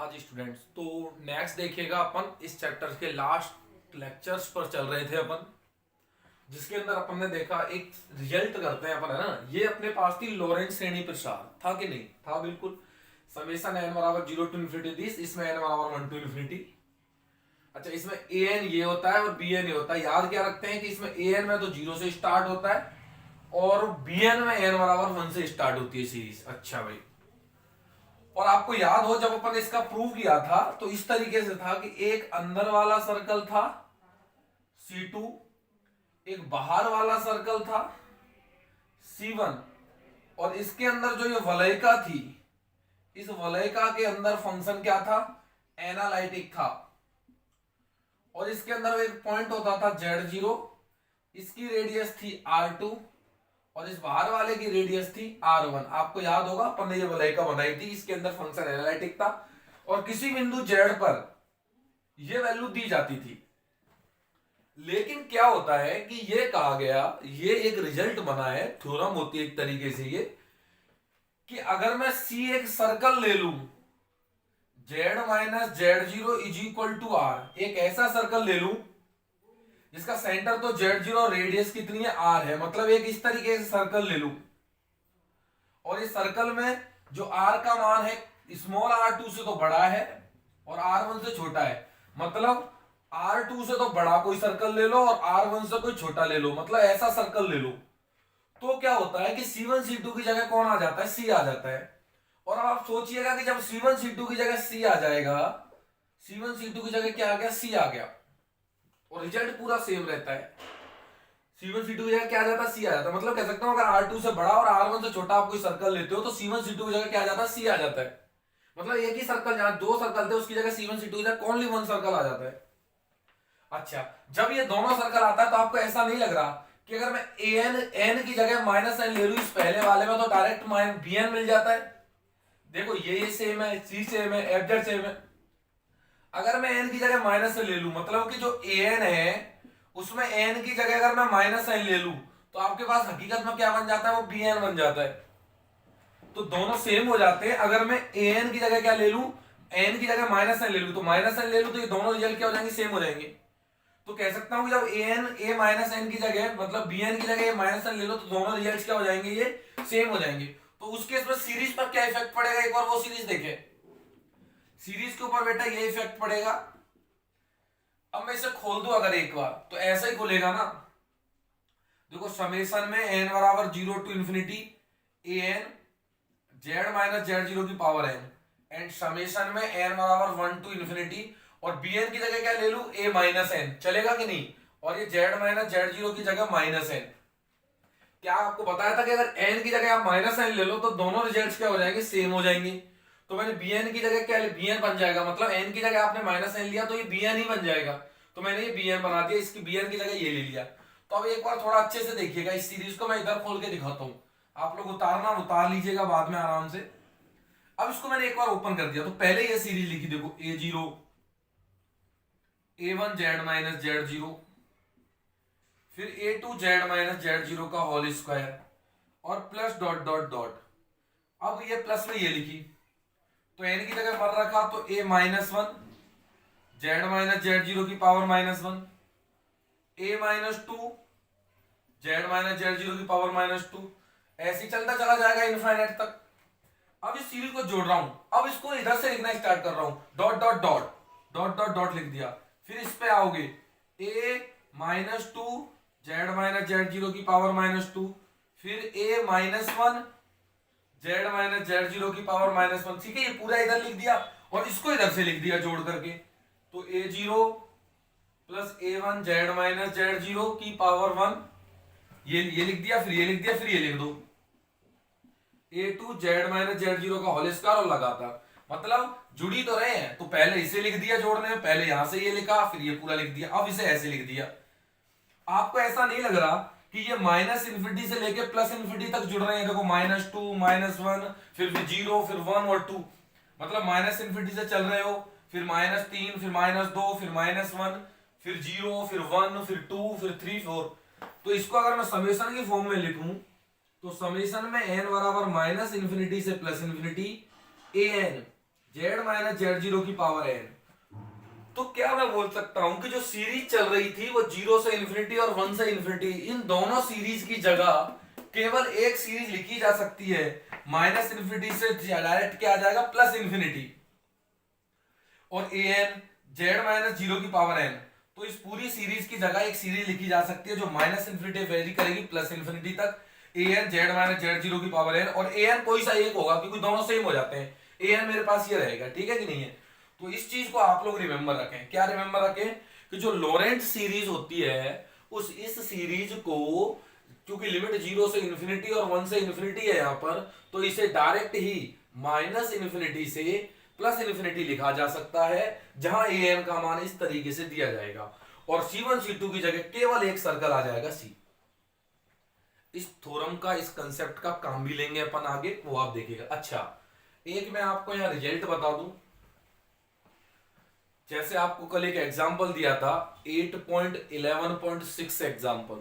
हाँ जी स्टूडेंट्स, तो नेक्स्ट देखिएगा अपन इस चैप्टर के लास्ट लेक्चर्स पर चल रहे थे अपन, जिसके अंदर अपन ने देखा एक रिजल्ट करते हैं अपन, है ना। ये अपने पास थी लॉरेंस श्रेणी प्रसार, था कि नहीं था? बिल्कुल। समेशन n बराबर 0 टू इन्फिनिटी दिस, इसमें n बराबर 1 टू इन्फिनिटी। अच्छा, इसमें an ये होता है और bn ये होता है। याद क्या रखते हैं कि इसमें an में तो 0 से स्टार्ट होता है और bn में n बराबर 1 से स्टार्ट होती है सीरीज। अच्छा भाई, और आपको याद हो जब अपन इसका प्रूव किया था तो इस तरीके से था कि एक अंदर वाला सर्कल था C2, एक बाहर वाला सर्कल था C1, और इसके अंदर जो ये वलयिका थी, इस वलयिका के अंदर फंक्शन क्या था? एनालिटिक था। और इसके अंदर एक पॉइंट होता था Z0, इसकी रेडियस थी R2 और इस बाहर वाले की रेडियस थी R1। आपको याद होगा अपन ने ये वलयिका बनाई थी, इसके अंदर फंक्शन एनालिटिक था और किसी बिंदु Z पर ये वैल्यू दी जाती थी। लेकिन क्या होता है कि ये कहा गया, ये एक रिजल्ट बना है, थ्योरम होती है एक तरीके से ये, कि अगर मैं C एक सर्कल ले लूं Z minus Z0 is equal to R, एक ऐसा सर्कल ले लूं जिसका सेंटर तो Z0 और रेडियस कितनी है R है, मतलब एक इस तरीके से सर्कल ले लूं और इस सर्कल में जो R का मान है स्मॉल r2 से तो बड़ा है और R1 से छोटा है, मतलब R2 से तो बड़ा कोई सर्कल ले लो और R1 से कोई छोटा ले लो, मतलब ऐसा सर्कल ले लो। तो क्या होता है कि C1 C2 की जगह कौन आ जाता है? C आ जाता है। और अब आप सोचिएगा कि जब C1 C2 की जगह C आ जाएगा, C1 C2 की जगह क्या आ गया? C आ गया, और रिजल्ट पूरा सेम रहता है। C1 C2 की जगह क्या आ जाता है? C आ जाता है। मतलब कह सकता हूं अगर R2 से बड़ा और R1 से छोटा आप कोई सर्कल लेते हो तो C1 C2 की जगह क्या आ जाता है? C आ जाता है। मतलब एक ही सर्कल, जहां दो सर्कल थे उसकी जगह C1 C2 की जगह ओनली वन सर्कल आ जाता है। अच्छा, जब ये दोनों सर्कल आता है तो आपको ऐसा नहीं लग रहा कि अगर मैं an की जगह माइनस n ले लूं इस पहले वाले में तो डायरेक्ट bn मिल जाता है? देखो ये सेम है, c सेम है, fz सेम है। अगर मैं n की जगह माइनस ले लूं, मतलब कि जो an है उसमें n की जगह अगर मैं माइनस n ले लूं तो आपके पास हकीकत में क्या बन जाता है? वो bn बन जाता है। तो दोनों सेम हो जाते हैं। अगर मैं an की जगह क्या ले लूं, n की जगह माइनस n ले लूं, तो माइनस n ले लूं तो ये दोनों रिजल्ट क्या हो जाएंगे? सेम हो जाएंगे। तो कह सकता हूं कि जब a माइनस n की जगह, मतलब bn की जगह माइनस n ले लो तो दोनों रिजल्ट क्या हो जाएंगे? ये सेम हो जाएंगे। तो उस केस में सीरीज पर क्या इफेक्ट पड़ेगा? एक बार वो सीरीज देखें। सीरीज के ऊपर बेटा ये इफेक्ट पड़ेगा। अब मैं इसे खोल दूं अगर एक बार तो ऐसा ही खुलेगा ना। देखो समेशन में n बराबर 0 to infinity an z minus Z0 की पावर n, एंड समेशन में n बराबर 1 टू इंफिनिटी, और bn की जगह क्या ले लूं? a माइनस n, चलेगा कि नहीं? और ये z माइनस Z0 की जगह माइनस n। क्या आपको बताया था कि अगर n की जगह आप माइनस n ले लो तो दोनों रिजल्ट्स क्या हो जाएंगे? सेम हो जाएंगे। तो मैंने bn की जगह क्या ले, bn बन जाएगा, मतलब n की जगह आपने माइनस n लिया तो ये bn ही बन जाएगा। तो मैंने ये bn बना दिया, इसकी bn की जगह ये ले लिया। तो अब एक बार थोड़ा अच्छे से देखिएगा इस सीरीज को, मैं इधर खोल के दिखाता हूं। आप लोग उतारना उतार लीजिएगा बाद में आराम से। अब इसको मैंने एक बार ओपन कर दिया तो पहले ये सीरीज लिखी, देखो a0 a1 z minus Z0, फिर a2 z माइनस Z0 का होल स्क्वायर और प्लस डॉट डॉट डॉट। अब ये प्लस में ये लिखी तो n की जगह पर रखा तो a minus 1 z minus Z0 की power minus 1, a minus 2 z minus Z0 की पावर माइनस 2, ऐसे ही चलता चला जाएगा इनफाइनाइट तक। अब इस सीरीज को जोड़ रहा हूं, अब इसको इधर से लिखना स्टार्ट कर रहा हूं, dot dot dot dot dot dot लिख दिया। फिर इस पे आओगे a minus 2 z minus Z0 की पावर माइनस 2, फिर a minus 1 z minus Z0 की पावर माइनस 1। ठीक है, ये पूरा इधर लिख दिया और इसको इधर से लिख दिया जोड़ करके। तो a0 plus a1 z minus Z0 की पावर 1, ये लिख दिया, फिर ये लिख दिया, फिर ये लिख दो a2 z माइनस Z0 का होल स्क्वायर और लगातार, मतलब जुड़ी तो रहे हैं। तो पहले इसे लिख दिया जोड़ने में, पहले यहां से ये लिखा, फिर ये पूरा लिख दिया, अब इसे ऐसे लिख दिया। आपको ऐसा नहीं लग रहा कि ये माइनस इन्फिनिटी से लेके प्लस इन्फिनिटी तक जुड़ रहे हैं? देखो माइनस 2 माइनस 1 फिर 0 फिर 1 और 2, मतलब माइनस इन्फिनिटी से चल रहे हो, फिर माइनस 3 फिर माइनस 2 फिर माइनस 1 फिर 0 फिर 1 फिर 2 फिर 3 4। तो इसको अगर मैं समेशन की फॉर्म में लिखूं तो समेशन में n बराबर माइनस इन्फिनिटी से plus infinity an Z minus Z zero की पावर एन। तो क्या मैं बोल सकता हूं कि जो सीरीज चल रही थी वो 0 से इन्फिनिटी और 1 से इन्फिनिटी, इन दोनों सीरीज की जगह केवल एक सीरीज लिखी जा सकती है, माइनस इन्फिनिटी से डायरेक्ट क्या आ जाएगा प्लस इन्फिनिटी, और A N Z minus zero की पावर एन। तो इस पूरी सीरीज की जगह एक सीरीज लिखी जा सकती है जो माइनस इन्फिनिटी वेरी करेगी प्लस इन्फिनिटी तक, A N Z minus Z zero की पावर एन, और ए एन कोई सा एक होगा क्योंकि दोनों सेम हो जाते हैं, ए एन मेरे पास ये रहेगा, ठीक है कि नहीं है। तो इस चीज को आप लोग रिमेंबर रखें, क्या रिमेंबर रखें कि जो लोरेंट्ज सीरीज होती है उस इस सीरीज को, क्योंकि लिमिट 0 से इन्फिनिटी और 1 से इन्फिनिटी है यहां पर, तो इसे डायरेक्ट ही माइनस इन्फिनिटी से प्लस इन्फिनिटी लिखा जा सकता है, जहां ए एन का मान इस तरीके से दिया जाएगा, और C1 C2 की जगह केवल एक सर्कल आ जाएगा C। इस थ्योरम का, इस कंसेप्ट का काम भी लेंगे अपन आगे, वो आप देखिएगा। अच्छा, एक मैं आपको यहां रिजल्ट बता दूं। जैसे आपको कल एक एग्जांपल दिया था 8.11.6 एग्जांपल,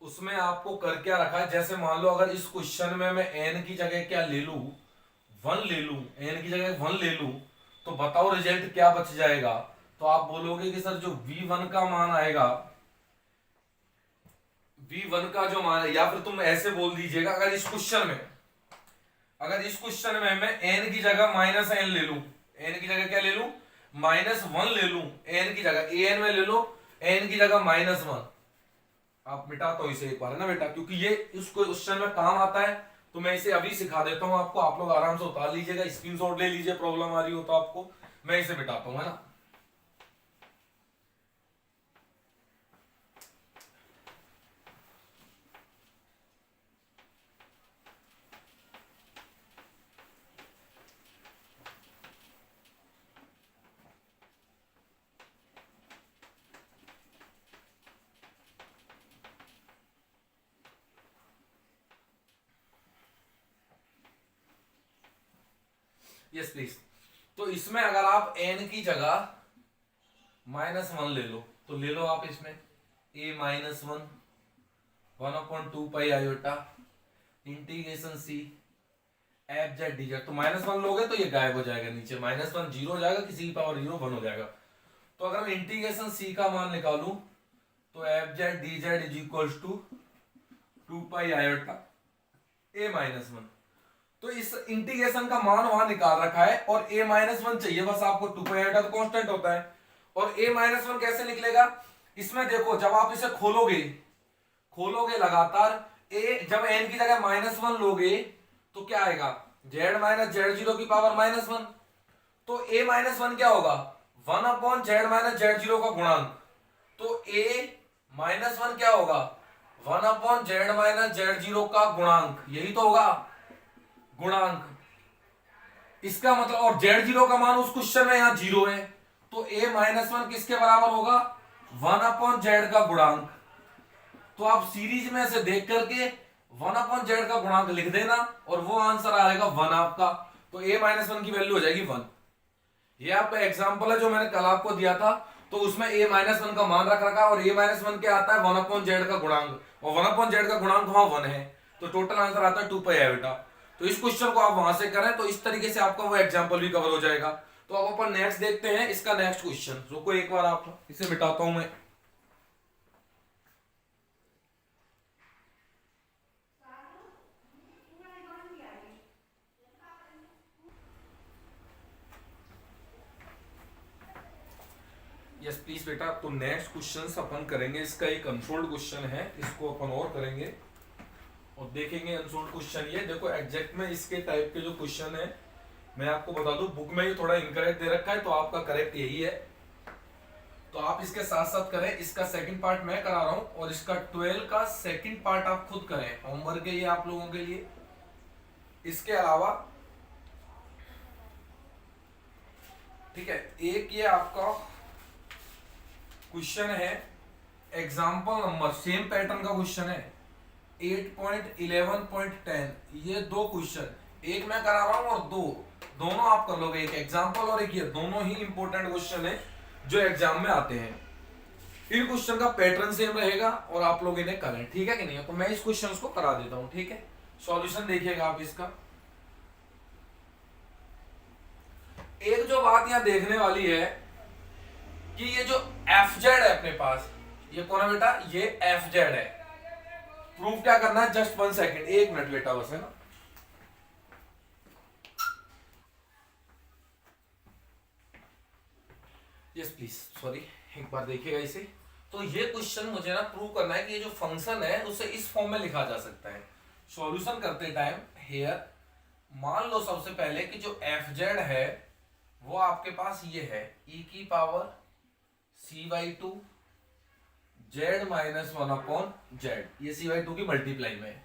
उसमें आपको कर क्या रखा है, जैसे मान लो अगर इस क्वेश्चन में मैं n की जगह क्या ले लूं, 1 ले लूं, n की जगह 1 ले लूं, तो बताओ रिजल्ट क्या बच जाएगा। तो आप बोलोगे कि सर जो v1 का मान आएगा, v1 का जो मान है, या फिर तुम ऐसे बोल दीजिएगा अगर इस क्वेश्चन में मैं n की जगह माइनस n ले लूं, n की जगह क्या ले लूं माइनस 1 ले लूं, n की जगह an में ले लो, n की जगह माइनस 1। आप मिटाता हूं इसे एक बार, है ना बेटा, क्योंकि ये इस क्वेश्चन में काम आता है, तो मैं इसे अभी सिखा देता हूं आपको, आप लोग आराम से उतार लीजिएगा, स्क्रीनशॉट ले लीजिए, प्रॉब्लम आ रही हो तो आपको, मैं इसे मिटाता हूं, है ना। Yes please. तो इसमें अगर आप n की जगह माइनस 1 ले लो, तो ले लो आप इसमें a minus 1 pi iota integration c F Z D Z. तो माइनस 1 लोगे तो ये गायब हो जाएगा, नीचे माइनस 1 जीरो हो जाएगा, किसी की पावर 0 1 हो जाएगा। तो अगर मैं इंटीग्रेशन c का मान निकालूं तो F Z D Z is equal to pi iota a minus 1। तो इस इंटीग्रेशन का मान वहां निकाल रखा है, और a माइनस 1 चाहिए बस आपको, 2 पाई आयोटा तो कांस्टेंट होता है, और a माइनस 1 कैसे निकलेगा, इसमें देखो जब आप इसे खोलोगे लगातार, a जब n की जगह माइनस 1 लोगे तो क्या आएगा, z माइनस जेड जीरो की पावर माइनस 1। तो a माइनस 1 क्या होगा, 1 upon Z minus Z zero का गुणांक। तो a माइनस 1 क्या होगा, 1 upon Z minus Z zero का गुणांक, यही तो होगा गुणांक। इसका मतलब, और जेड जीरो का मान उस क्वेश्चन में यहां 0 है, तो a माइनस 1 किसके बराबर होगा, 1 अपॉन जेड का गुणांक। तो आप सीरीज में से देख करके 1 अपॉन जेड का गुणांक लिख देना, और वो आंसर आएगा 1 आपका। तो a माइनस 1 की वैल्यू हो जाएगी 1। ये आपका एग्जाम्पल है जो मैंने कल आपको दिया था, तो उसमें a माइनस 1 का मान रख रखा है, और a माइनस 1 क्या आता है, 1 अपॉन जेड का गुणांक, और 1 अपॉन जेड का गुणांक वहां 1 है, तो टोटल आंसर आता है 2 पाई आयोटा। तो इस क्वेश्चन को आप वहां से करें तो इस तरीके से आपका वो एग्जाम्पल भी कवर हो जाएगा। तो अब अपन नेक्स्ट देखते हैं, इसका नेक्स्ट क्वेश्चन, रुको एक बार आप इसे मिटाता हूं मैं। यस प्लीज बेटा। तो नेक्स्ट क्वेश्चन अपन करेंगे, इसका एक अनसोल्ड क्वेश्चन है, इसको अपन और करेंगे और देखेंगे अनसोल्ड क्वेश्चन। ये देखो एग्जैक्ट में इसके टाइप के जो क्वेश्चन है, मैं आपको बता दूं बुक में ये थोड़ा इनकरेक्ट दे रखा है, तो आपका करेक्ट यही है, तो आप इसके साथ साथ करें। इसका सेकंड पार्ट मैं करा रहा हूं, और इसका 12 का सेकंड पार्ट आप खुद करें, होमवर्क है ये आप लोगों के लिए। इसके अलावा ठीक है, एक ये आपका क्वेश्चन है, एग्जाम्पल नंबर सेम पैटर्न का क्वेश्चन है 8.11.10। ये दो क्वेश्चन, एक मैं करा रहा हूं और दोनों आप कर लोगे, एक एग्जाम्पल और एक ये, दोनों ही इंपॉर्टेंट क्वेश्चन है जो एग्जाम में आते हैं। इन क्वेश्चन का पैटर्न सेम रहेगा और आप लोग इन्हें करें, ठीक है कि नहीं। तो मैं इस क्वेश्चन को करा देता हूं, ठीक है। सॉल्यूशन देखिएगा आप इसका। एक जो बात यहां देखने वाली है कि ये जो एफ जेड है अपने पास, ये कौन है बेटा, ये एफ जेड है। प्रूफ क्या करना है, जस्ट 1 सेकेंड, 1 मिनट बेटा बस, है ना। यस प्लीज, सॉरी, एक बार देखिएगा इसे। तो ये क्वेश्चन मुझे ना प्रूव करना है कि ये जो फंक्शन है उसे इस फॉर्म में लिखा जा सकता है। सॉल्यूशन करते टाइम हेयर मान लो सबसे पहले कि जो एफ जेड है वो आपके पास ये है e की power c/2 z minus 1/z, ये c/2 की मल्टीप्लाई में है।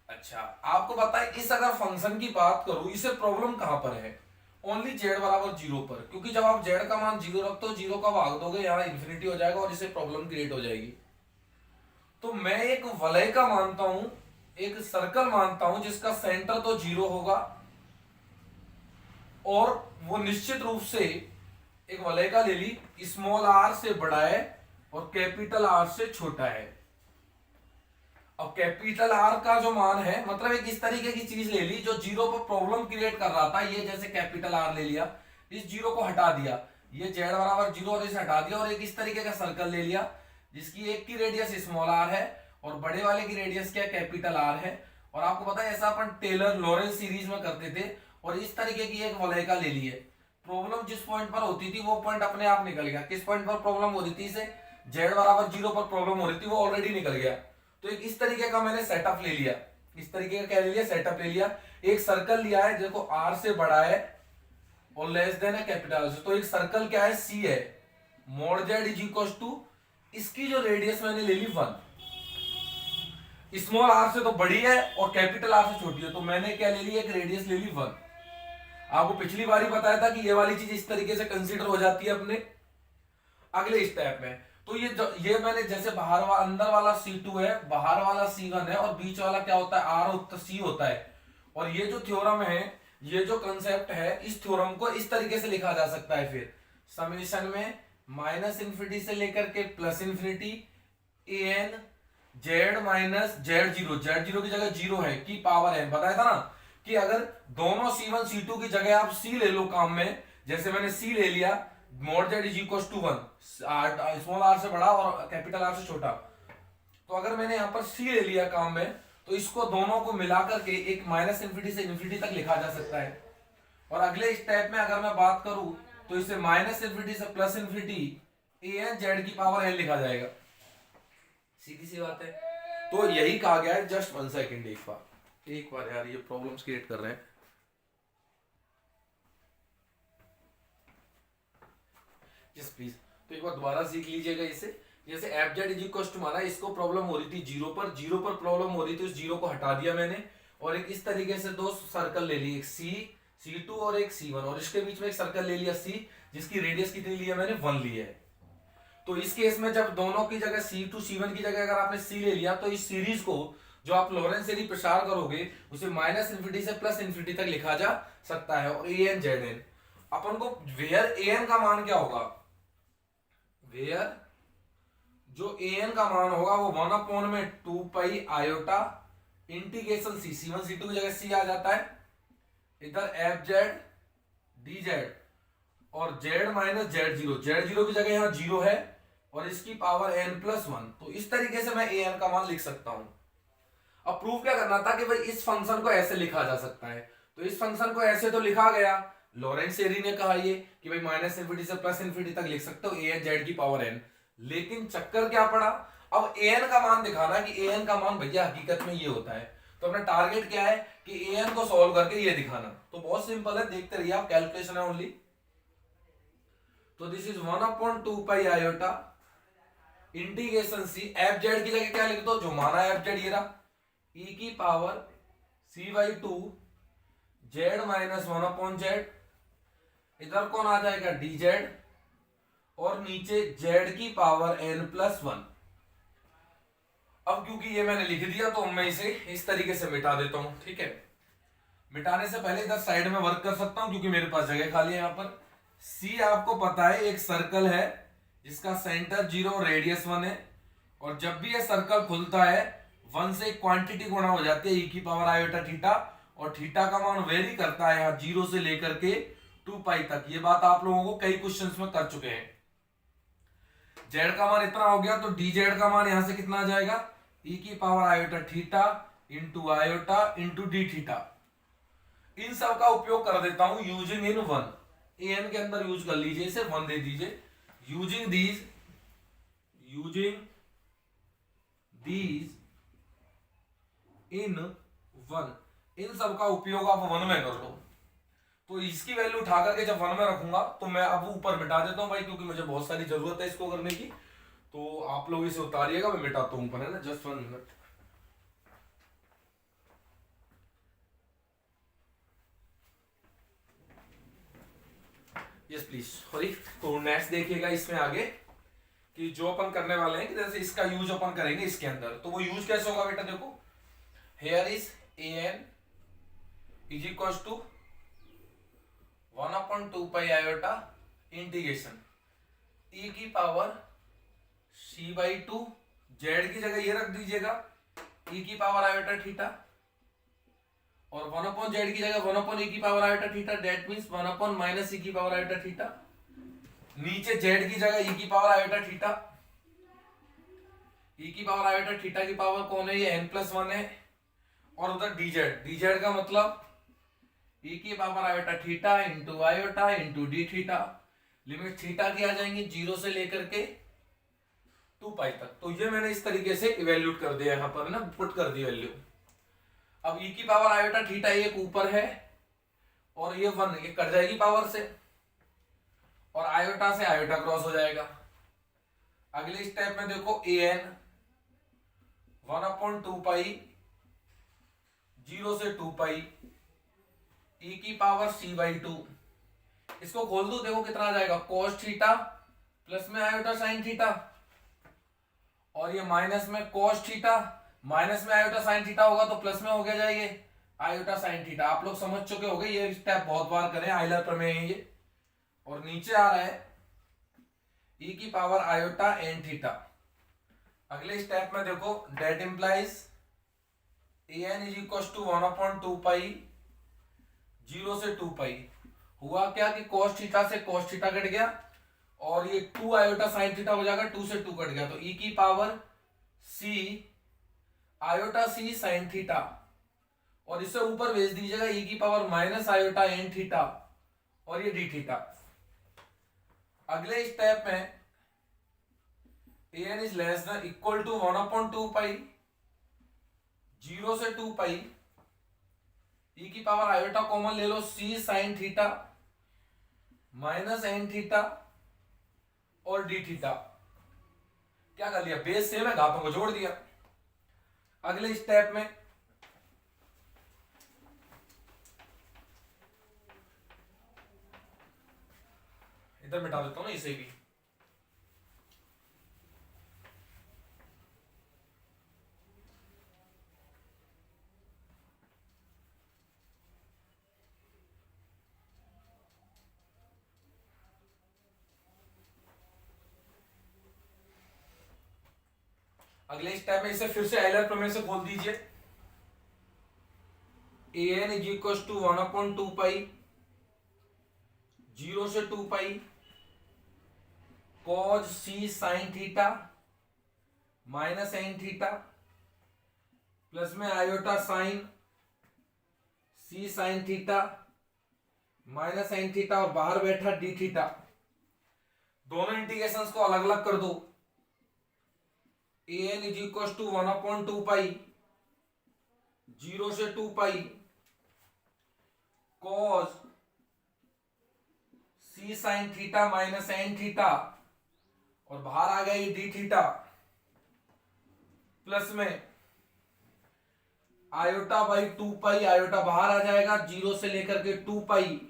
अच्छा, आपको पता है इस अगर फंक्शन की बात करूं, इसे प्रॉब्लम कहां पर है, ओनली z बराबर 0 पर, क्योंकि जब आप z का मान 0 रखते हो, 0 का भाग दोगे यहाँ इंफिनिटी हो जाएगा और इसे प्रॉब्लम क्रिएट हो जाएगी। तो मैं एक वलय का मानता हूं, एक सर्कल मानता हूं जिसका सेंटर तो 0 होगा और वो निश्चित रूप से एक वलय का ले ली, स्मॉल r से बड़ा है और कैपिटल R से छोटा है। अब कैपिटल R का जो मान है, मतलब एक इस तरीके की चीज ले ली जो 0 पर प्रॉब्लम क्रिएट कर रहा था, ये जैसे कैपिटल R ले लिया, इस 0 को हटा दिया, ये z बराबर 0 और इसे हटा दिया, और एक इस तरीके का सर्कल ले लिया जिसकी एक की रेडियस स्मॉल r है और बड़े वाले की रेडियस क्या, कैपिटल R है। और आपको पता है ऐसा अपन टेलर लॉरेंस सीरीज में करते थे, और इस तरीके की एक वलय का ले लिए। प्रॉब्लम जिस पॉइंट पर होती थी वो पॉइंट अपने आप निकल गया। किस पॉइंट पर प्रॉब्लम हो रही थी, इसे z बराबर 0 पर प्रॉब्लम हो रही थी, वो ऑलरेडी निकल गया। तो एक इस तरीके का मैंने सेटअप ले लिया, इस तरीके का क्या ले लिया, सेटअप ले लिया। एक सर्कल लिया है, देखो r से बड़ा है और लेस देन है कैपिटल से, तो एक सर्कल क्या है, c है, mod z is equal to, इसकी जो रेडियस मैंने ले ली 1, स्मॉल r से तो बड़ी है और कैपिटल R से छोटी है, तो मैंने क्या ले ली, एक रेडियस ले ली 1। आपको पिछली बार ही बताया था कि ये वाली चीज इस तरीके से कंसीडर हो जाती है अपने अगले स्टेप में। तो ये मैंने जैसे बाहर वाला, अंदर वाला C2 है, बाहर वाला C1 है और बीच वाला क्या होता है, R उत्तर C होता है। और ये जो थ्योरम है, ये जो कंसेप्ट है, इस थ्योरम को इस तरीके से लिखा जा सकता है फिर समेशन में माइनस इंफिनिटी से लेकर के plus infinity an z minus z0 की जगह 0 है की पावर n। बताया था ना कि अगर दोनों C1 C2 की जगह आप C ले लो काम में, जैसे मैंने C ले लिया, mod z is equal to 1, small r से बड़ा और कैपिटल R से छोटा, तो अगर मैंने यहां पर C ले लिया काम में, तो इसको दोनों को मिलाकर के एक माइनस इंफिनिटी से इंफिनिटी तक लिखा जा सकता है। और अगले स्टेप में अगर मैं बात करूं तो इसे माइनस इंफिनिटी से प्लस इंफिनिटी an z की पावर n लिखा जाएगा। सीधी सी बात है। तो यही कहा गया है, जस्ट 1 सेकेंड, एक बार यार ये प्रॉब्लम्स क्रिएट कर रहे हैं। यस प्लीज, तो एक बार दोबारा सीख लीजिएगा इसे। जैसे F Z is equal to माना, इसको प्रॉब्लम हो रही थी 0 पर, 0 पर प्रॉब्लम हो रही थी, उस 0 को हटा दिया मैंने और एक इस तरीके से दो सर्कल ले ली, एक C2 और एक C1, और इसके बीच में एक सर्कल ले लिया C, जिसकी रेडियस कितनी ली है मैंने, 1 ली है। तो इस केस में जब दोनों की जगह C2 C1 की जगह अगर आपने C ले लिया, तो इस सीरीज को जो आप लॉरेंस सीरीज प्रसार करोगे उसे माइनस इंफिनिटी से प्लस इंफिनिटी तक लिखा जा सकता है। और an zn, अपन को वेयर an का मान क्या होगा, वेयर जो an का मान होगा वो 1/2 पाई आयोटा इंटीग्रेशन C1 C2 की जगह C आ जाता है, इधर एफ जेड डी जेड और z माइनस z0 की जगह यहां 0 है और इसकी पावर n+1। तो इस तरीके से मैं an का मान लिख सकता हूं। अब प्रूफ क्या करना था कि भाई इस फंक्शन को ऐसे लिखा जा सकता है, तो इस फंक्शन को ऐसे तो लिखा गया, लॉरेंस सेरी ने कहा ये कि भाई माइनस इंफिनिटी से प्लस इंफिनिटी तक लिख सकते हो an z की पावर n। लेकिन चक्कर क्या पड़ा, अब an का मान दिखाना कि an का मान भैया हकीकत में ये होता है। तो अपना टारगेट क्या है कि an को सॉल्व करके ये दिखाना। तो बहुत सिंपल है, देखते रहिए आप, कैलकुलेशन है ओनली। तो this is 1/2 pi iota integration C, F Z की जगह क्या लिख दो, जो माना एफ जेड ये रहा, e की power C/2 z minus 1/z, इधर कौन आ जाएगा dz, और नीचे z की पावर n+1। अब क्योंकि ये मैंने लिख दिया तो मैं इसे इस तरीके से मिटा देता हूं, ठीक है। मिटाने से पहले इधर साइड में वर्क कर सकता हूं क्योंकि मेरे पास जगह खाली है। यहाँ पर C आपको पता है एक सर्कल है जिसका सेंटर 0 रेडियस 1 है, और जब भी ये सर्कल खुलता है 1 से क्वांटिटी गुणा हो जाती है e की पावर आयोटा थीटा, और थीटा का मान वेरी करता है यहाँ 0 से लेकर के 2 पाई तक। ये बात आप लोगों को कई क्वेश्चंस में कर चुके हैं। जेड का मान इतना हो गया तो डी जेड का मान यहां से कितना आ जाएगा, ई की power iota theta into iota into D theta. इन सब का उपयोग कर देता हूं यूजिंग इन वन, एन के अंदर यूज कर लीजिए, इसे वन दे दीजिए। यूजिंग दीज इन वन, इन सब का उपयोग आप वन में कर लो। तो इसकी वैल्यू उठा करके जब वन में रखूंगा तो मैं अब ऊपर मिटा देता हूं भाई, क्योंकि मुझे बहुत सारी जरूरत है इसको करने की। तो आप लोग इसे उतारिएगा, मैं मिटाता हूं ऊपर, है ना, just 1 minute. Yes please, sorry. तो नेक्स्ट देखिएगा इसमें आगे कि जो अपन करने वाले हैं कि जैसे इसका यूज अपन करेंगे इसके अंदर, तो वो यूज कैसे होगा बेटा, देखो here is A N is equal to 1/2 iota integration E की पावर c/2, जेड की जगह ये रख दीजिएगा ई की पावर आयोटा थीटा, और 1/z की जगह 1/e की power iota theta, that means 1/ - e की पावर आयोटा थीटा। नीचे z की जगह e की पावर आयोटा थीटा, e की पावर आयोटा थीटा की पावर कौन है, ये n+1 है। और उधर dz का मतलब e की power iota theta into iota into D theta. Limit theta की आ जाएंगी 0 से लेकर के 2 पाई तक। तो ये मैंने इस तरीके से इवेल्यूट कर दिया, यहां पर ना पुट कर दी वैल्यू। अब e की पावर आयोटा थीटा एक ऊपर है और ये 1 ये कट जाएगी पावर से, और आयोटा से आयोटा क्रॉस हो जाएगा। अगले स्टेप में देखो ए एन 1/2 पाई 0 से 2 पाई e की पावर c/2। इसको खोल दो, देखो कितना आ जाएगा, cos थीटा प्लस में आयोटा साइन थीटा, और ये माइनस में cos थीटा, माइनस में आयोटा साइन थीटा होगा तो प्लस में हो गया जाएगा आयोटा साइन थीटा। आप लोग समझ चुके होंगे, ये स्टेप बहुत बार करें, आइलर प्रमेय है ये। और नीचे आ रहा है e की पावर आयोटा एन थीटा। अगले स्टेप में देखो that implies A N is equal to 1/2 pi 0 से 2 पाई। हुआ क्या कि cos थीटा से cos थीटा कट गया, और ये 2 आयोटा साइन थीटा हो जाएगा, 2 से 2 कट गया, तो e की power c iota c sine theta, और इसे ऊपर भेज दीजिएगा e की power minus iota N theta, और ये डी थीटा। अगले स्टेप में an is less than equal to 1/2 pi 0 से 2 पाई e की पावर आयोटा कॉमन ले लो, c sine theta minus N theta और डी थीटा। क्या कर लिया, बेस सेम है, घातों को जोड़ दिया। अगले स्टेप में इधर मिटा देता हूं ना इसे भी। अगले स्टेप में इसे फिर से आइलर प्रमेय से खोल दीजिए। A N is equal to 1/2 pi 0 से 2 pi cos c sine theta minus N theta plus में iota sine c sine theta minus N theta, और बाहर बैठा डी थीटा। दोनों इंटीग्रेशंस को अलग अलग कर दो। A N is equal to 1/2 pi 0 से 2 pi cos c sine theta minus N theta, और बाहर आ गया ये डी थीटा, प्लस में आयोटा बाई 2 पाई, आयोटा बाहर आ जाएगा 0 से लेकर के 2 पाई,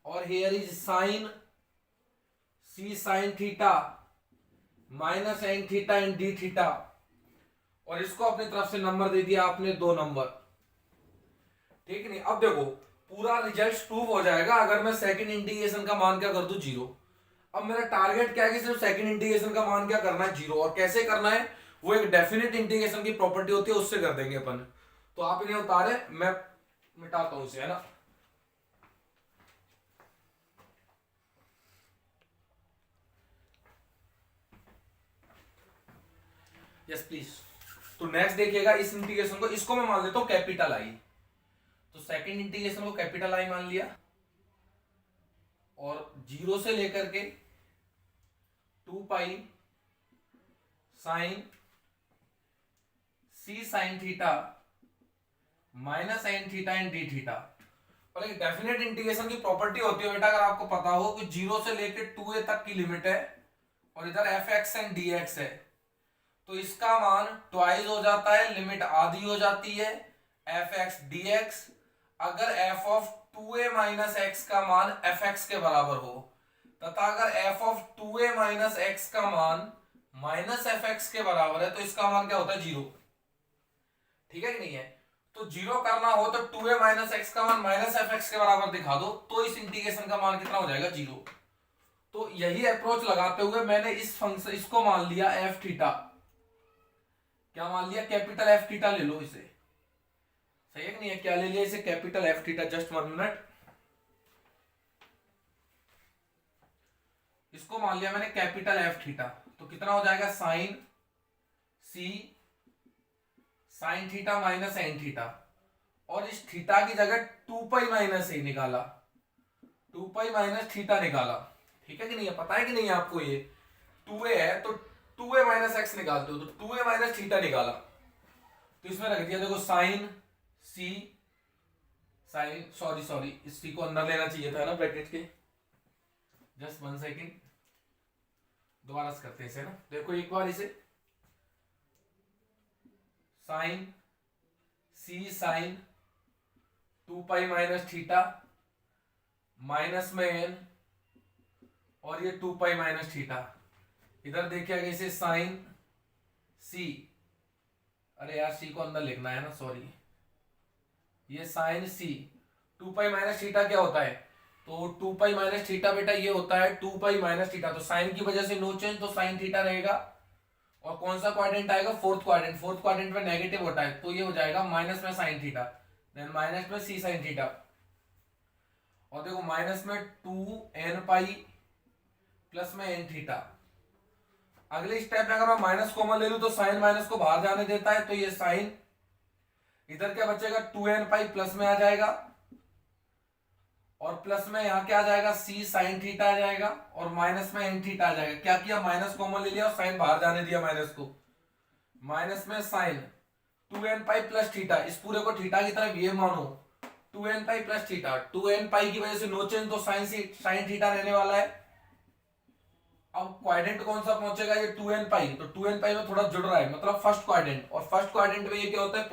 और here is sine c sine theta minus N theta and D theta, और इसको अपनी तरफ से नंबर दे दिया आपने 2 नंबर। ठीक नहीं, अब देखो पूरा रिजल्ट प्रूव हो जाएगा अगर मैं सेकंड इंटीग्रेशन का मान क्या कर दूं 0। अब मेरा टारगेट क्या है कि सिर्फ सेकंड इंटीग्रेशन का मान क्या करना है 0, और कैसे करना है वो एक डेफिनेट इंटीग्रेशन की प्रॉपर्टी होती है, उससे कर देंगे अपन। तो आप इन्हें उतारे, मैं मिटाता हूं इसे, है ना। Yes please. तो नेक्स्ट देखिएगा इस इंटीग्रेशन को, इसको मैं मान लेता हूं कैपिटल आई। तो सेकंड इंटीग्रेशन को कैपिटल आई मान लिया और 0 से लेकर के 2 pi sine C sine theta minus sine theta and D theta. और एक डेफिनेट इंटीग्रेशन की प्रॉपर्टी होती है बेटा, अगर आपको पता हो कि 0 से लेकर 2a तक की लिमिट है और इधर F x and D x है, तो इसका मान ट्वाइस हो जाता है, लिमिट आधी हो जाती है एफ एक्स डी एक्स। अगर F of 2a minus x का मान एफ एक्स के बराबर हो तथा अगर F of 2a minus x का मान माइनस एफ एक्स के बराबर है तो इसका मान क्या होता है 0। ठीक है कि नहीं है? तो 0 करना हो तो 2a माइनस एक्स का मान माइनस एफ एक्स के बराबर दिखा दो, तो इस इंटीग्रेशन का मान कितना हो जाएगा 0। तो यही अप्रोच लगाते हुए मैंने इस फंक्शन इसको मान लिया एफ थीटा। क्या मान लिया? कैपिटल एफ थीटा ले लो इसे। सही है कि नहीं है? क्या ले लिया इसे? Capital F theta. Just 1 minute. इसको मान लिया मैंने कैपिटल एफ थीटा, तो कितना हो जाएगा sine C sine theta minus sine theta, और इस थीटा की जगह 2 पाई माइनस ए निकाला, 2 पाई माइनस थीटा निकाला। ठीक है कि नहीं है? पता है कि नहीं है आपको? ये 2a है तो 2a माइनस एक्स निकालते हो तो 2a माइनस थीटा निकाला, तो इसमें रख दिया देखो साइन सी साइन सॉरी इस सी को अंदर लेना चाहिए था ना ब्रैकेट के। जस्ट 1 सेकेंड, दोबारा से करते हैं इसे ना। देखो एक बार इसे sine C sine 2 pi minus theta minus में एन और ये 2 पाई माइनस थीटा। इधर देखिएगा इसे साइन सी, अरे यार सी को अंदर लिखना है ना, सॉरी। ये साइन सी 2 पाई माइनस थीटा क्या होता है? तो 2 पाई माइनस थीटा बेटा ये होता है 2 पाई माइनस थीटा। तो साइन की वजह से नो चेंज, तो साइन थीटा रहेगा। और कौन सा क्वाड्रेंट आएगा? Fourth quadrant. फोर्थ क्वाड्रेंट में नेगेटिव होता है तो ये हो जाएगा माइनस में साइन थीटा, देन माइनस में सी साइन थीटा। और देखो माइनस में 2 एन पाई प्लस में एन थीटा। अगले स्टेप में अगर मैं माइनस कॉमन ले लूं तो साइन माइनस को बाहर जाने देता है, तो ये साइन इधर क्या बचेगा 2n पाई प्लस में आ जाएगा और प्लस में यहां क्या आ जाएगा सी साइन थीटा आ जाएगा और माइनस में एन थीटा आ जाएगा। क्या किया? माइनस कॉमन ले लिया और साइन बाहर जाने दिया माइनस को। माइनस में sign 2n pi plus theta, इस पूरे को थीटा की तरफ ये मानो 2n pi plus theta. 2n पाई की वजह से नो चेंज, तो साइन थीटा रहने वाला है। अब क्वाड्रेंट कौन सा पहुंचेगा? ये 2n पाई, तो 2n पाई में थोड़ा जुड़ रहा है, मतलब फर्स्ट क्वाड्रेंट। और फर्स्ट क्वाड्रेंट में ये क्या होता है?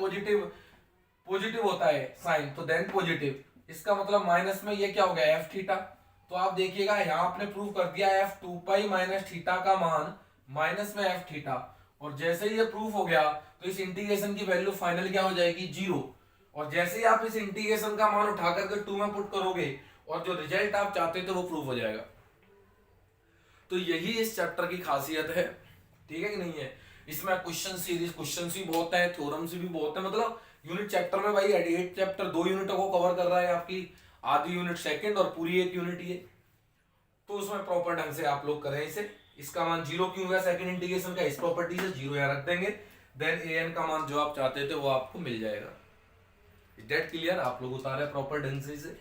पॉजिटिव होता है साइन, तो देन पॉजिटिव। इसका मतलब माइनस में ये क्या हो गया? F theta. तो आप देखिएगा यहां आपने प्रूव कर दिया एफ 2 पाई माइनस थीटा का मान माइनस में एफ थीटा। और जैसे ही ये प्रूफ हो गया तो इस इंटीग्रेशन की वैल्यू फाइनल क्या हो जाएगी? 0। और जैसे ही आप इस इंटीग्रेशन का मान उठा करके 2 में पुट करोगे और जो रिजल्ट आप चाहते थे वो प्रूफ हो जाएगा। तो यही इस चैप्टर की खासियत है। ठीक है कि नहीं है? इसमें क्वेश्चन भी बहुत है, थ्योरम्स भी बहुत है। मतलब यूनिट चैप्टर में भाई 8 चैप्टर 2 यूनिटों को कवर कर रहा है, आपकी आधी यूनिट सेकंड और पूरी 1 यूनिट ये। तो उसमें प्रॉपर ढंग से आप लोग करें इसे। इसका मान 0 क्यों हुआ सेकंड इंटीग्रेशन का? इस प्रॉपर्टी से 0 यहां रख देंगे, देन an का मान जो आप चाहते थे वो आपको मिल जाएगा। That clear? आप लोग उतारे प्रॉपर ढंग से इसे।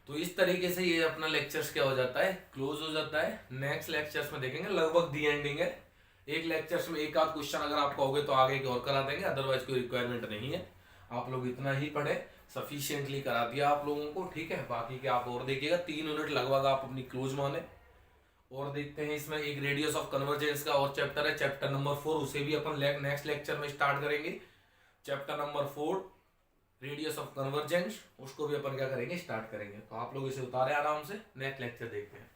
तो इस तरीके से ये अपना लेक्चर्स क्या हो जाता है? क्लोज हो जाता है। नेक्स्ट लेक्चर्स में देखेंगे, लगभग दी एंडिंग है। एक लेक्चर्स में एक आध क्वेश्चन अगर आप कहोगे तो आगे की और करा देंगे, अदरवाइज कोई रिक्वायरमेंट नहीं है। आप लोग इतना ही पढ़े, सफिशिएंटली करा दिया आप लोगों को। ठीक है, बाकी के आप और देखिएगा। 3 यूनिट लगभग आप अपनी क्लोज माने। और देखते हैं इसमें एक रेडियस ऑफ कन्वर्जेंस का और चैप्टर है, चैप्टर नंबर 4। उसे भी अपन नेक्स्ट लेक्चर में स्टार्ट करेंगे। Chapter number 4 radius of convergence, उसको भी अपन क्या करेंगे? स्टार्ट करेंगे। तो आप लोग इसे उतारे आराम से, नेक्स्ट लेक्चर देखते हैं।